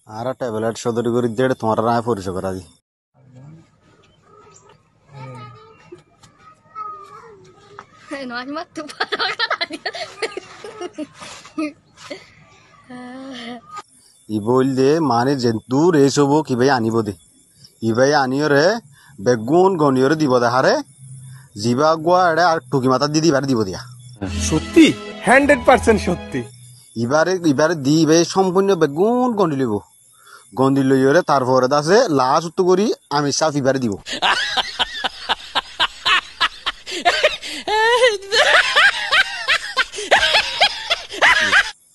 আর tablet সদরি করে দিয়ে তোমার রায় পরিচয় করা দি ই বল দে মানে জেন্তু রেস হবো কি ভাই আনিব দে ই ভাই আনিয়রে বেগুন গনিয়রে দিব দে হারে জিবা গুয়া এড়ে আর টুকি মাথা দি দিবার দিব দিয়া সত্যি 100% সত্যি এবারে এবারে দি ভাই সম্পূর্ণ বেগুন গন্ডি লইব গন্ডি লইয়রে তারপরে দাসে লাশ উত্তু করি আমি সাফ এবারে দিব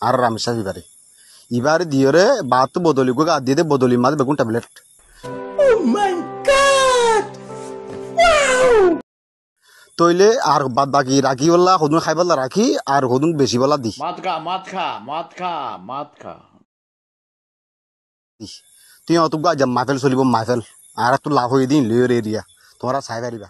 আর আমি সাফ এবারে দিয়রে বাত বদলি গো গা দিয়ে দে বদলি মাঝে বেগুন ট্যাবলেট তইলে আর বাদ বাকি রাখি বললা হদুন খাই বললা রাখি আর হদুন বেশি বলা দি মাত খা তুই অত মাহফেল চলিব মাহফেল আর একটু লাভ হয়ে দিন লিওর এরিয়া তোমরা চাই পারিবা